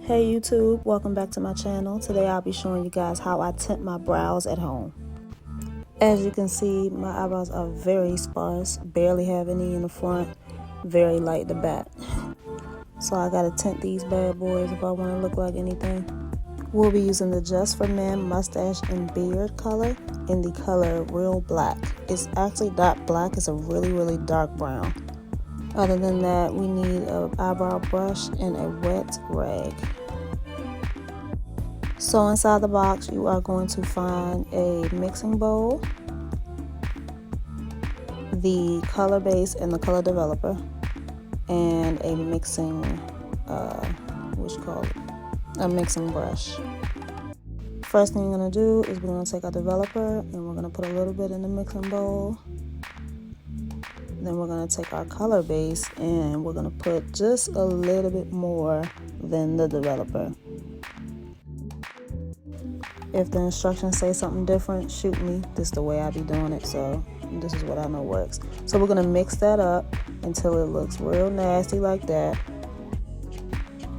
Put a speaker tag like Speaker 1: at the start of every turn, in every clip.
Speaker 1: Hey YouTube, welcome back to my channel. Today I'll be showing you guys how I tint my brows at home. As you can see, my eyebrows are very sparse, barely have any in the front, very light at the back. So I gotta tint these bad boys if I want to look like anything. We'll be using the Just for Men Mustache and Beard color in the color Real Black. It's actually not black, it's a really dark brown. Other than that, we need an eyebrow brush and a wet rag. So inside the box, you are going to find a mixing bowl, the color base and the color developer, and a mixing, a mixing brush. First thing you're gonna do is we're gonna take our developer and we're gonna put a little bit in the mixing bowl. Then we're going to take our color base and we're going to put just a little bit more than the developer. If the instructions say something different, shoot me. This is the way I be doing it, so this is what I know works. So we're going to mix that up until it looks real nasty like that.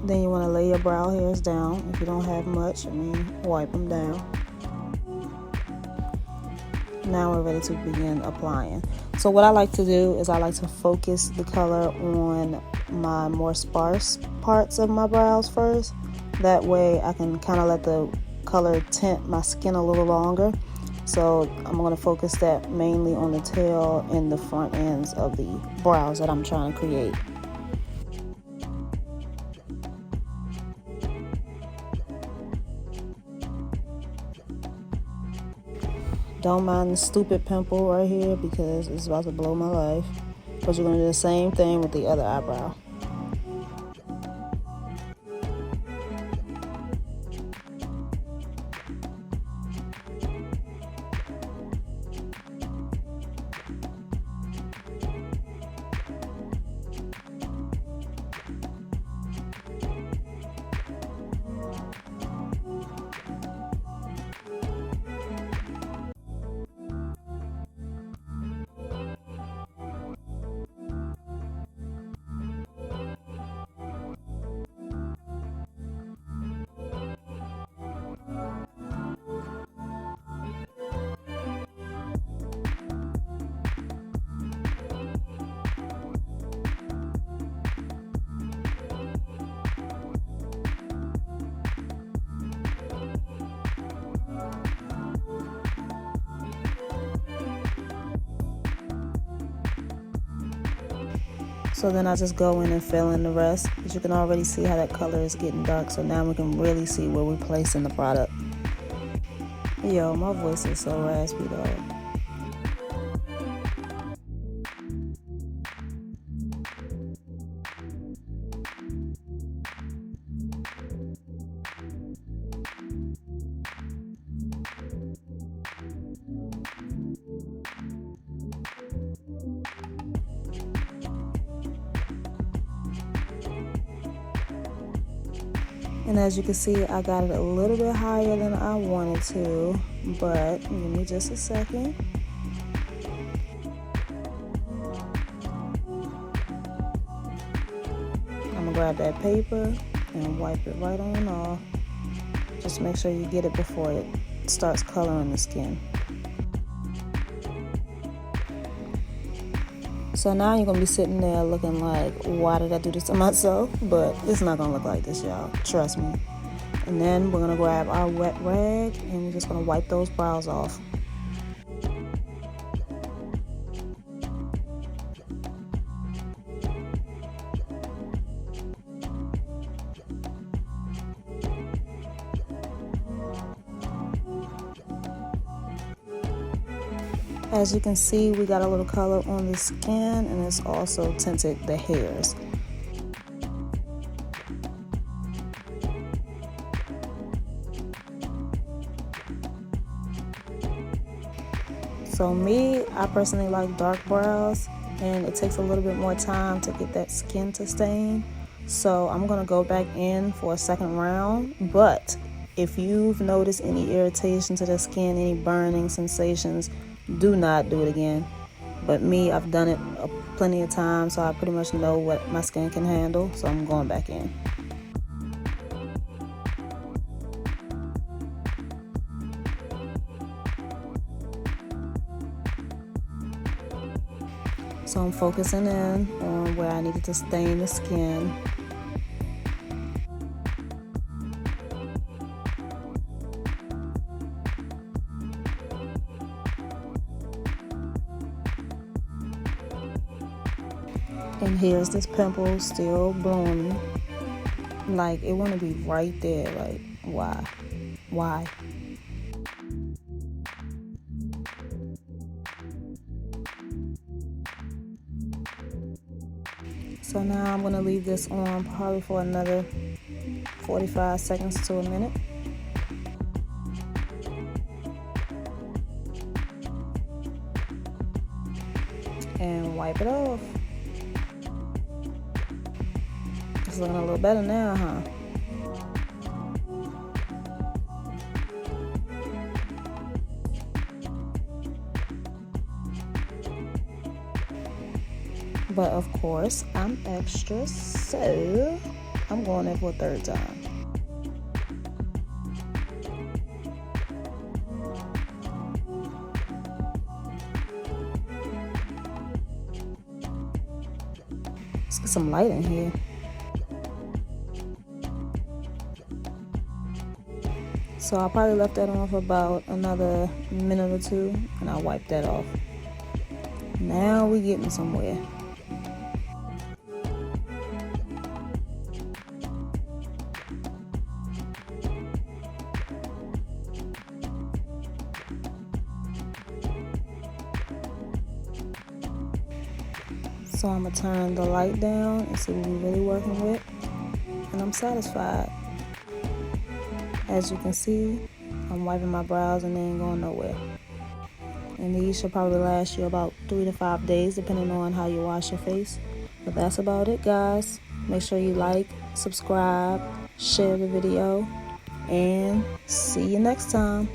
Speaker 1: Then you want to lay your brow hairs down. If you don't have much, wipe them down. Now we're ready to begin applying. So what I like to do is I like to focus the color on my more sparse parts of my brows first. That way I can kind of let the color tint my skin a little longer. So I'm going to focus that mainly on the tail and the front ends of the brows that I'm trying to create. Don't mind the stupid pimple right here because it's about to blow my life. But you're going to do the same thing with the other eyebrow. So then I just go in and fill in the rest. But you can already see how that color is getting dark. So now we can really see where we place in the product. Yo, my voice is so raspy, dog. And as you can see, I got it a little bit higher than I wanted to, but give me just a second. I'm gonna grab that paper and wipe it right on off. Just make sure you get it before it starts coloring the skin. So now you're gonna be sitting there looking like, why did I do this to myself? But it's not gonna look like this, y'all. Trust me. And then we're gonna grab our wet rag and we're just gonna wipe those brows off. As you can see, we got a little color on the skin and it's also tinted the hairs. So me, I personally like dark brows and it takes a little bit more time to get that skin to stain. So I'm gonna go back in for a second round, but if you've noticed any irritation to the skin, any burning sensations, do not do it again. But me, I've done it plenty of times, so I pretty much know what my skin can handle, so I'm going back in. So I'm focusing in on where I needed to stain the skin. And here's this pimple still blooming. Like, it want to be right there. Like, why? Why? So now I'm going to leave this on probably for another 45 seconds to a minute. And wipe it off. It's looking a little better now, huh? But of course, I'm extra, so I'm going in for a third time. Let's get some light in here. So I probably left that on for about another minute or two, and I wiped that off. Now we getting somewhere. So I'm gonna turn the light down and see what we're really working with, and I'm satisfied. As you can see, I'm wiping my brows and they ain't going nowhere. And these should probably last you about 3 to 5 days, depending on how you wash your face. But that's about it, guys. Make sure you like, subscribe, share the video, and see you next time.